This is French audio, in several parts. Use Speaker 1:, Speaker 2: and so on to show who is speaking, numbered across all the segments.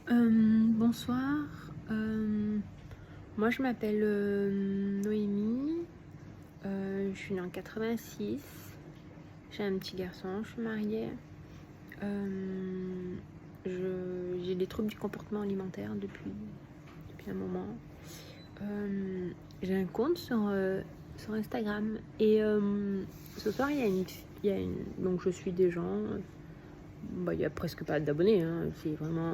Speaker 1: Bonsoir. Moi, je m'appelle Noémie. Je suis née en 86. J'ai un petit garçon. Je suis mariée. J'ai des troubles du comportement alimentaire depuis un moment. J'ai un compte sur Instagram. Et ce soir, donc je suis des gens. Il y a presque pas d'abonnés. C'est vraiment.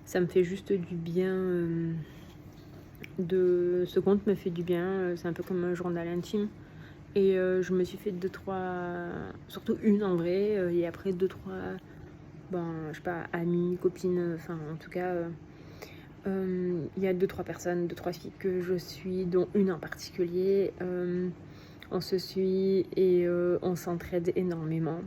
Speaker 1: Ça me fait juste du bien. Ce compte me fait du bien. C'est un peu comme un journal intime. Et je me suis fait deux, trois. Surtout une en vrai. Et après deux, trois. Je sais pas, amies, copines. Enfin, en tout cas. Il y a deux, trois personnes, deux, trois filles que je suis, dont une en particulier. On se suit et on s'entraide énormément.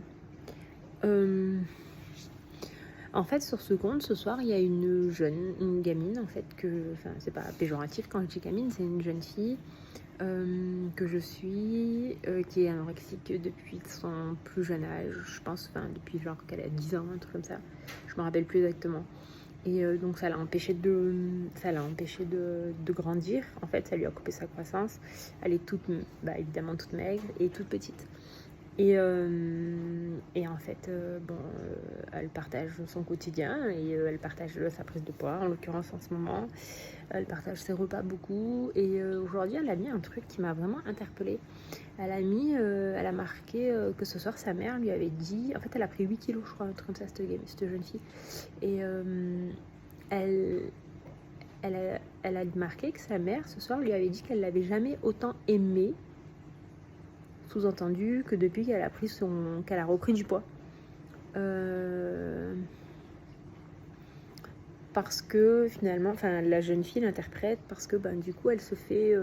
Speaker 1: En fait, sur ce compte, ce soir, il y a une gamine, en fait, c'est pas péjoratif quand je dis gamine, c'est une jeune fille que je suis, qui est anorexique depuis son plus jeune âge, je pense, depuis genre qu'elle a 10 ans, un truc comme ça. Je me rappelle plus exactement. Et donc ça l'a empêché de grandir. En fait, ça lui a coupé sa croissance. Elle est évidemment toute maigre et toute petite. Et en fait, elle partage son quotidien et elle partage sa prise de poids, en l'occurrence en ce moment. Elle partage ses repas beaucoup. Et aujourd'hui, elle a mis un truc qui m'a vraiment interpellée. Elle a marqué que ce soir, sa mère lui avait dit... En fait, elle a pris 8 kilos, je crois, un truc comme ça, cette jeune fille. Et elle, elle a marqué que sa mère, ce soir, lui avait dit qu'elle l'avait jamais autant aimée. Sous-entendu que depuis qu'elle a repris du poids. Parce que finalement, la jeune fille l'interprète parce que du coup, elle se fait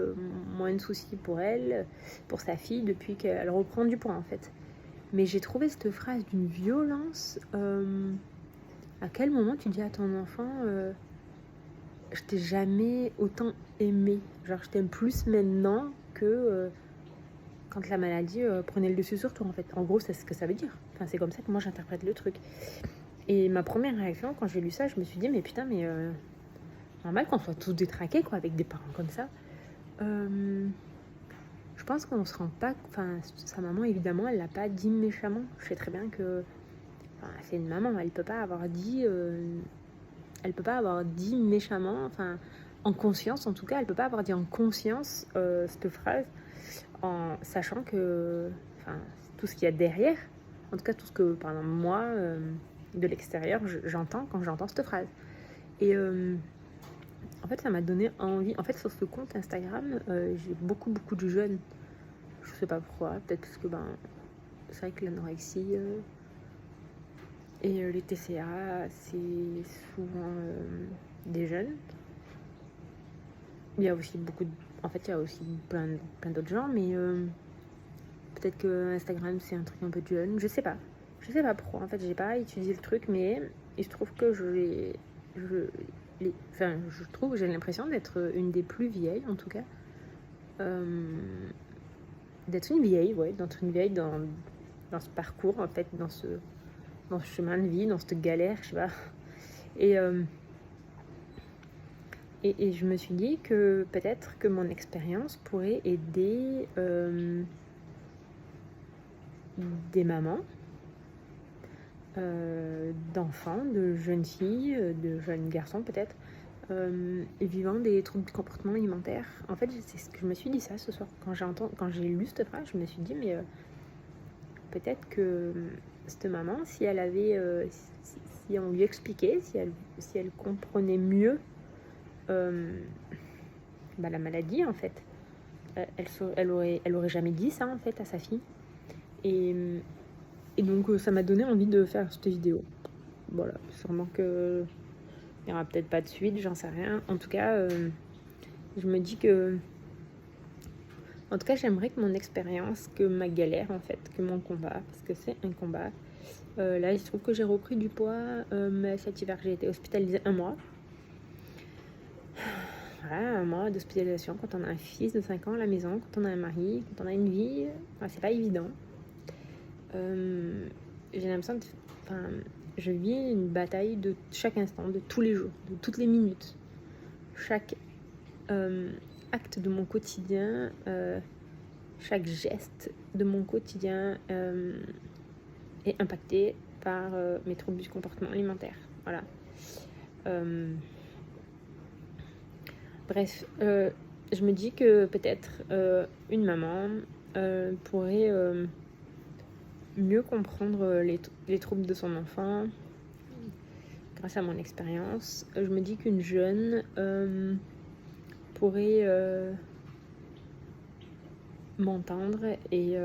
Speaker 1: moins de soucis pour elle, pour sa fille, depuis qu'elle reprend du poids en fait. Mais j'ai trouvé cette phrase d'une violence. À quel moment tu dis à ton enfant je t'ai jamais autant aimé, genre je t'aime plus maintenant que quand la maladie prenait le dessus sur toi en fait. En gros, c'est ce que ça veut dire. Enfin, c'est comme ça que moi j'interprète le truc. Et ma première réaction quand j'ai lu ça, je me suis dit mais putain, mais normal qu'on soit tous détraqués quoi, avec des parents comme ça. Je pense qu'on se rend pas... Enfin, sa maman évidemment, elle l'a pas dit méchamment. Je sais très bien que... c'est une maman, elle peut pas avoir dit... Elle peut pas avoir dit méchamment, enfin en conscience en tout cas, elle peut pas avoir dit en conscience cette phrase en sachant que tout ce qu'il y a derrière, en tout cas tout ce que par exemple moi de l'extérieur j'entends quand j'entends cette phrase. Et en fait ça m'a donné envie, en fait sur ce compte Instagram j'ai beaucoup de jeunes, je sais pas pourquoi, peut-être parce que c'est vrai que l'anorexie et les TCA c'est souvent des jeunes. Il y a aussi il y a aussi plein d'autres gens, mais peut-être que Instagram c'est un truc un peu de jeune, je sais pas pourquoi, en fait j'ai pas étudié le truc, mais il se trouve que j'ai l'impression d'être une des plus vieilles en tout cas, d'être une vieille, dans ce parcours en fait, dans ce chemin de vie, dans cette galère, je sais pas. Et je me suis dit que peut-être que mon expérience pourrait aider des mamans, d'enfants, de jeunes filles, de jeunes garçons peut-être, vivant des troubles du comportement alimentaire. En fait, c'est ce que je me suis dit ça ce soir. Quand j'ai lu cette phrase, je me suis dit, mais peut-être que cette maman, si elle avait... si on lui expliquait, si elle comprenait mieux la maladie en fait, elle aurait jamais dit ça en fait à sa fille. Et donc ça m'a donné envie de faire cette vidéo. Voilà, sûrement que il n'y aura peut-être pas de suite, j'en sais rien. En tout cas, je me dis que... En tout cas, j'aimerais que mon expérience, que ma galère en fait, que mon combat, parce que c'est un combat. Là, il se trouve que j'ai repris du poids cet hiver. J'ai été hospitalisée 1 mois. Voilà, 1 mois d'hospitalisation quand on a un fils de 5 ans à la maison, quand on a un mari, quand on a une vie, c'est pas évident. J'ai l'impression je vis une bataille de chaque instant, de tous les jours, de toutes les minutes. Chaque acte de mon quotidien, chaque geste de mon quotidien est impacté par mes troubles du comportement alimentaire. Voilà. Bref, je me dis que peut-être une maman pourrait mieux comprendre les troubles de son enfant grâce à mon expérience. Je me dis qu'une jeune pourrait m'entendre et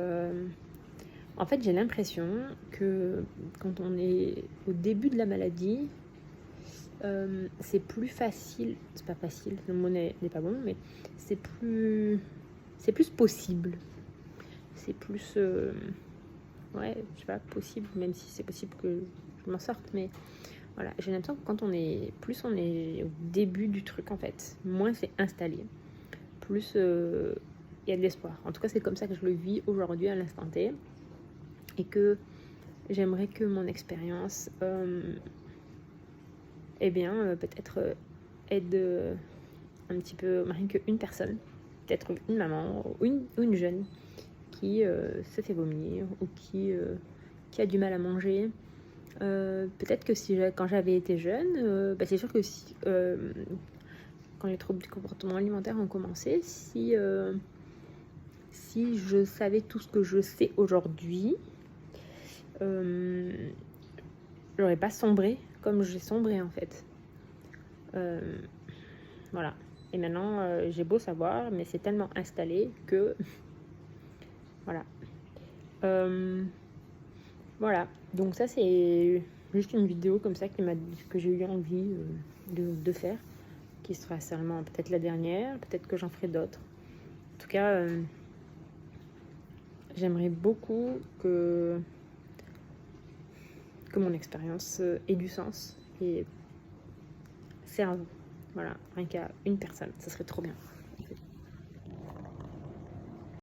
Speaker 1: en fait j'ai l'impression que quand on est au début de la maladie, c'est plus facile, c'est pas facile, le mot n'est pas bon, mais c'est plus possible, c'est plus ouais, je sais pas, possible, même si c'est possible que je m'en sorte, mais voilà, j'ai l'impression que quand on est au début du truc en fait, moins c'est installé, plus il y a de l'espoir. En tout cas, c'est comme ça que je le vis aujourd'hui à l'instant T, et que j'aimerais que mon expérience peut-être aide un petit peu, rien qu'une personne, peut-être une maman ou une jeune qui se fait vomir ou qui a du mal à manger. Peut-être que quand j'avais été jeune, c'est sûr que quand les troubles du comportement alimentaire ont commencé, si je savais tout ce que je sais aujourd'hui, j'aurais pas sombré comme j'ai sombré en fait. Voilà. Et maintenant, j'ai beau savoir, mais c'est tellement installé que voilà. Voilà. Donc ça, c'est juste une vidéo comme ça que j'ai eu envie de faire, qui sera sûrement peut-être la dernière, peut-être que j'en ferai d'autres. En tout cas, j'aimerais beaucoup que mon expérience ait du sens et serve, voilà, rien qu'à une personne, ça serait trop bien.